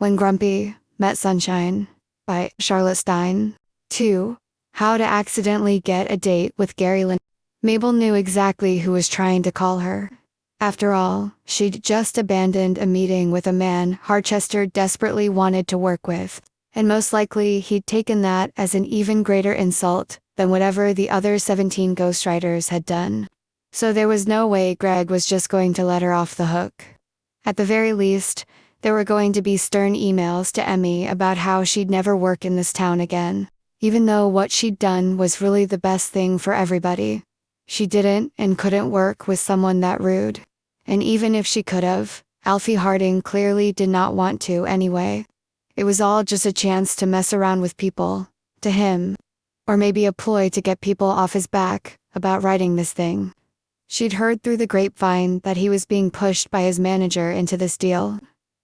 When Grumpy Met Sunshine by Charlotte Stein. 2. How to accidentally get a date with Gary Lynn. Mabel knew exactly who was trying to call her. After all, she'd just abandoned a meeting with a man Harchester desperately wanted to work with, and most likely he'd taken that as an even greater insult than whatever the other 17 ghostwriters had done. So there was no way Greg was just going to let her off the hook. At the very least, there were going to be stern emails to Emmy about how she'd never work in this town again, even though what she'd done was really the best thing for everybody. She didn't and couldn't work with someone that rude. And even if she could have, Alfie Harding clearly did not want to anyway. It was all just a chance to mess around with people, to him. Or maybe a ploy to get people off his back about writing this thing. She'd heard through the grapevine that he was being pushed by his manager into this deal.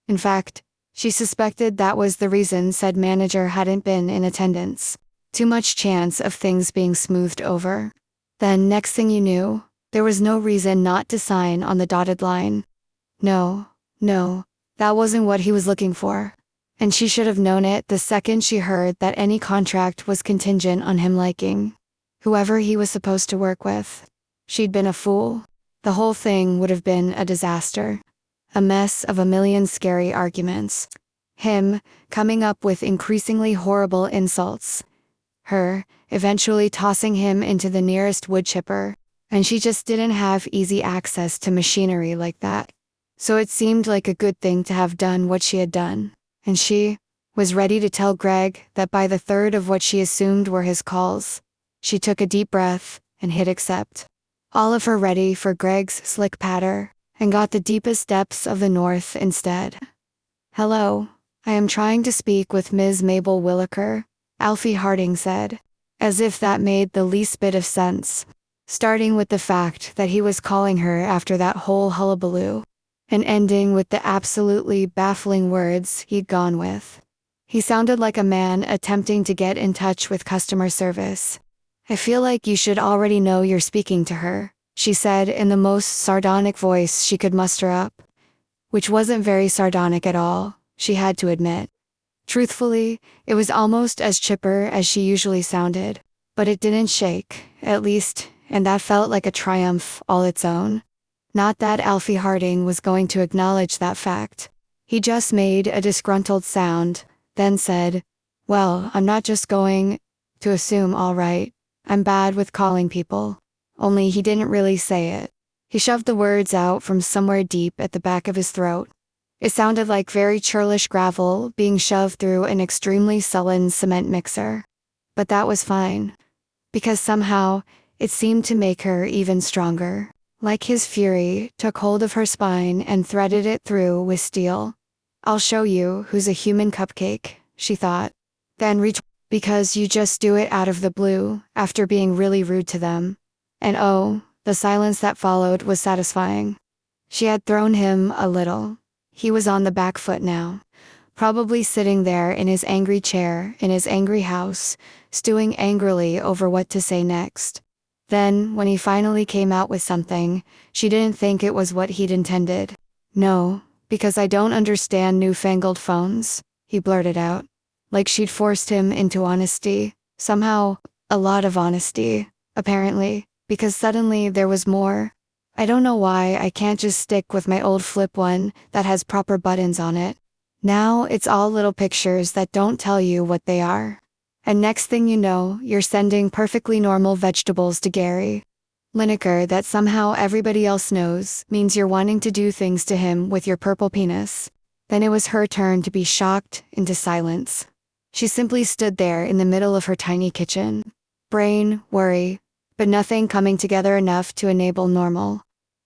In fact, she suspected that was the reason said manager hadn't been in attendance. Too much chance of things being smoothed over. Then, next thing you knew, there was no reason not to sign on the dotted line. No, that wasn't what he was looking for. And she should have known it the second she heard that any contract was contingent on him liking whoever he was supposed to work with. She'd been a fool. The whole thing would have been a disaster. A mess of a million scary arguments. Him coming up with increasingly horrible insults. Her eventually tossing him into the nearest wood chipper, and she just didn't have easy access to machinery like that. So it seemed like a good thing to have done what she had done, and she was ready to tell Greg that by the third of what she assumed were his calls. She took a deep breath and hit accept. All of her ready for Greg's slick patter, and got the deepest depths of the north instead. "Hello, I am trying to speak with Ms. Mabel Williker," Alfie Harding said, as if that made the least bit of sense, starting with the fact that he was calling her after that whole hullabaloo, and ending with the absolutely baffling words he'd gone with. He sounded like a man attempting to get in touch with customer service. "I feel like you should already know you're speaking to her," she said in the most sardonic voice she could muster up. Which wasn't very sardonic at all, she had to admit. Truthfully, it was almost as chipper as she usually sounded, but it didn't shake, at least, and that felt like a triumph all its own. Not that Alfie Harding was going to acknowledge that fact. He just made a disgruntled sound, then said, "Well, I'm not just going to assume, all right. I'm bad with calling people." Only he didn't really say it. He shoved the words out from somewhere deep at the back of his throat. It sounded like very churlish gravel being shoved through an extremely sullen cement mixer. But that was fine. Because somehow, it seemed to make her even stronger. Like his fury took hold of her spine and threaded it through with steel. "I'll show you who's a human cupcake," she thought. Then because you just do it out of the blue, after being really rude to them. And oh, the silence that followed was satisfying. She had thrown him a little. He was on the back foot now, probably sitting there in his angry chair, in his angry house, stewing angrily over what to say next. Then, when he finally came out with something, she didn't think it was what he'd intended. "No, because I don't understand newfangled phones," he blurted out. Like she'd forced him into honesty, somehow, a lot of honesty, apparently, because suddenly there was more. "I don't know why I can't just stick with my old flip one that has proper buttons on it. Now it's all little pictures that don't tell you what they are. And next thing you know, you're sending perfectly normal vegetables to Gary Lineker that somehow everybody else knows means you're wanting to do things to him with your purple penis." Then it was her turn to be shocked into silence. She simply stood there in the middle of her tiny kitchen. Brain, worry, but nothing coming together enough to enable normal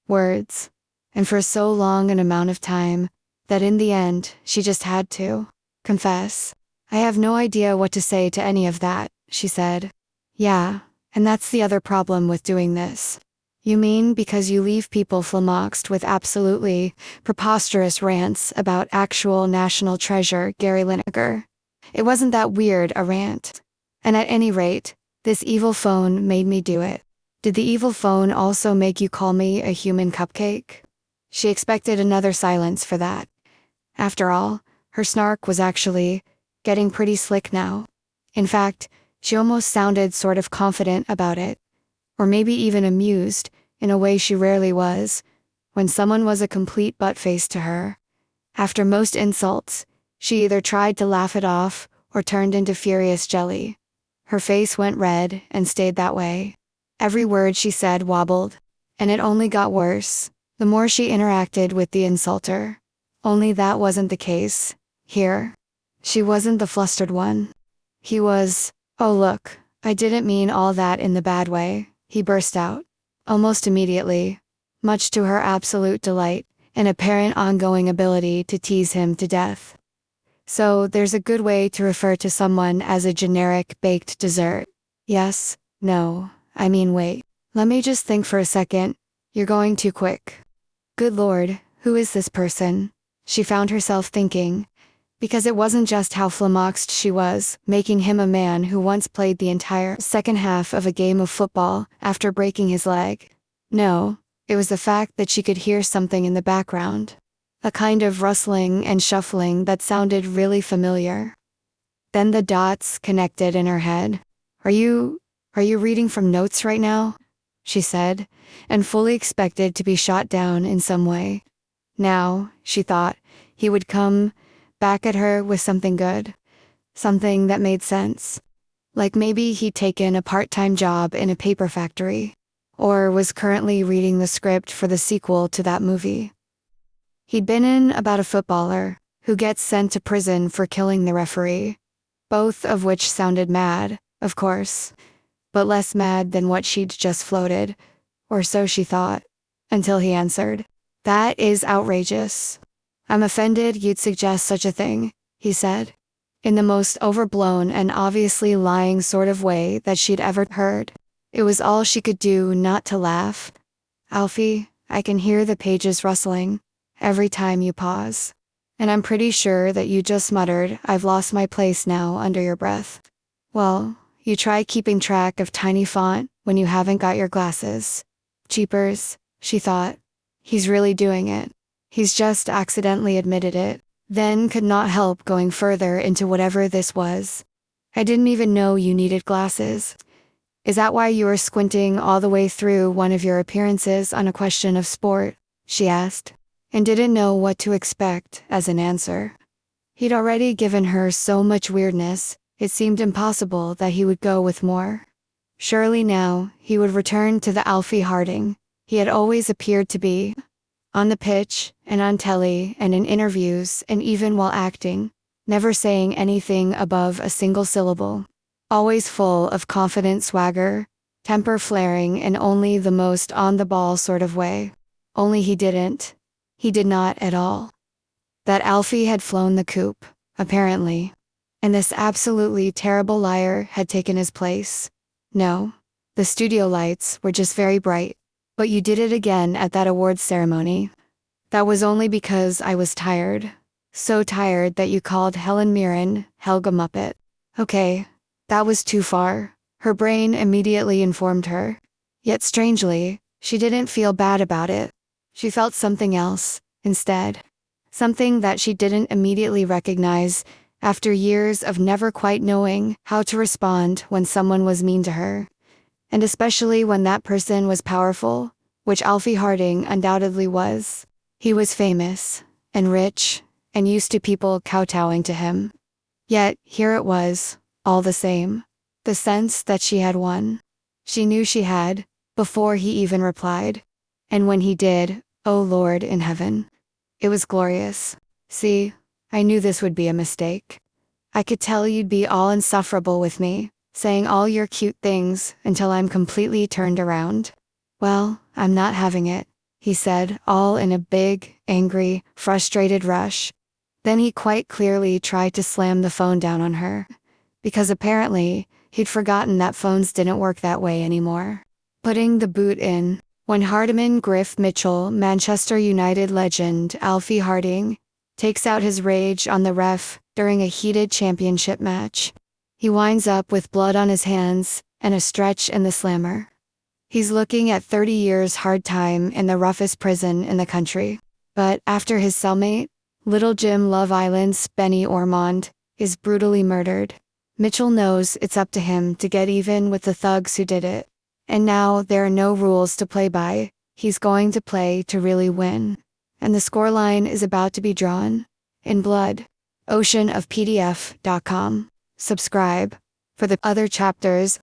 words. And for so long an amount of time, that in the end, she just had to confess. "I have no idea what to say to any of that," she said. "Yeah, and that's the other problem with doing this." "You mean because you leave people flummoxed with absolutely preposterous rants about actual national treasure Gary Lineker? It wasn't that weird a rant. And at any rate, this evil phone made me do it. Did the evil phone also make you call me a human cupcake?" She expected another silence for that. After all, Her snark was actually getting pretty slick now. In fact, she almost sounded sort of confident about it, or maybe even amused, in a way she rarely was, when someone was a complete butt-face to her. After most insults, she either tried to laugh it off or turned into furious jelly. Her face went red and stayed that way. Every word she said wobbled, and it only got worse the more she interacted with the insulter. Only that wasn't the case here. She wasn't the flustered one. He was. "Oh look, I didn't mean all that in the bad way," he burst out. Almost immediately, much to her absolute delight, an apparent ongoing ability to tease him to death. So there's a good way to refer to someone as a generic baked dessert. Yes, no, I mean wait. Let me just think for a second. You're going too quick. Good Lord, who is this person? She found herself thinking, because it wasn't just how flummoxed she was, making him a man who once played the entire second half of a game of football after breaking his leg. No, it was the fact that she could hear something in the background. A kind of rustling and shuffling that sounded really familiar. Then the dots connected in her head. Are you reading from notes right now?" she said, and fully expected to be shot down in some way. Now, she thought, he would come back at her with something good. Something that made sense. Like maybe he'd taken a part-time job in a paper factory, or was currently reading the script for the sequel to that movie. He'd been in about a footballer who gets sent to prison for killing the referee, both of which sounded mad, of course, but less mad than what she'd just floated, or so she thought, until he answered. "That is outrageous. I'm offended you'd suggest such a thing," he said, in the most overblown and obviously lying sort of way that she'd ever heard. It was all she could do not to laugh. "Alfie, I can hear the pages rustling every time you pause. And I'm pretty sure that you just muttered, 'I've lost my place now,' under your breath. Well, you try keeping track of tiny font when you haven't got your glasses. Jeepers," she thought. He's really doing it. He's just accidentally admitted it, then could not help going further into whatever this was. "I didn't even know you needed glasses. Is that why you were squinting all the way through one of your appearances on A Question of Sport?" she asked, and didn't know what to expect as an answer. He'd already given her so much weirdness, it seemed impossible that he would go with more. Surely now, he would return to the Alfie Harding he had always appeared to be. On the pitch, and on telly, and in interviews, and even while acting, never saying anything above a single syllable. Always full of confident swagger, temper flaring in only the most on-the-ball sort of way. Only he didn't. He did not at all. That Alfie had flown the coop, apparently. And this absolutely terrible liar had taken his place. No. The studio lights were just very bright. "But you did it again at that awards ceremony. That was only because I was tired. So tired that you called Helen Mirren Helga Muppet." Okay, that was too far, her brain immediately informed her. Yet strangely, she didn't feel bad about it. She felt something else, instead. Something that she didn't immediately recognize after years of never quite knowing how to respond when someone was mean to her. And especially when that person was powerful, which Alfie Harding undoubtedly was. He was famous, and rich, and used to people kowtowing to him. Yet, here it was, all the same. The sense that she had won. She knew she had, before he even replied. And when he did, oh Lord in heaven. It was glorious. See, I knew this would be a mistake. I could tell you'd be all insufferable with me, saying all your cute things until I'm completely turned around. Well, I'm not having it, he said, all in a big, angry, frustrated rush. Then he quite clearly tried to slam the phone down on her. Because apparently, he'd forgotten that phones didn't work that way anymore. Putting the boot in. When Hardiman Griff Mitchell, Manchester United legend Alfie Harding, takes out his rage on the ref during a heated championship match. He winds up with blood on his hands and a stretch in the slammer. He's looking at 30 years hard time in the roughest prison in the country. But after his cellmate, Little Jim Love Island's Benny Ormond is brutally murdered. Mitchell knows it's up to him to get even with the thugs who did it. And now there are no rules to play by. He's going to play to really win. And the scoreline is about to be drawn in blood. oceanofpdf.com. Subscribe for the other chapters.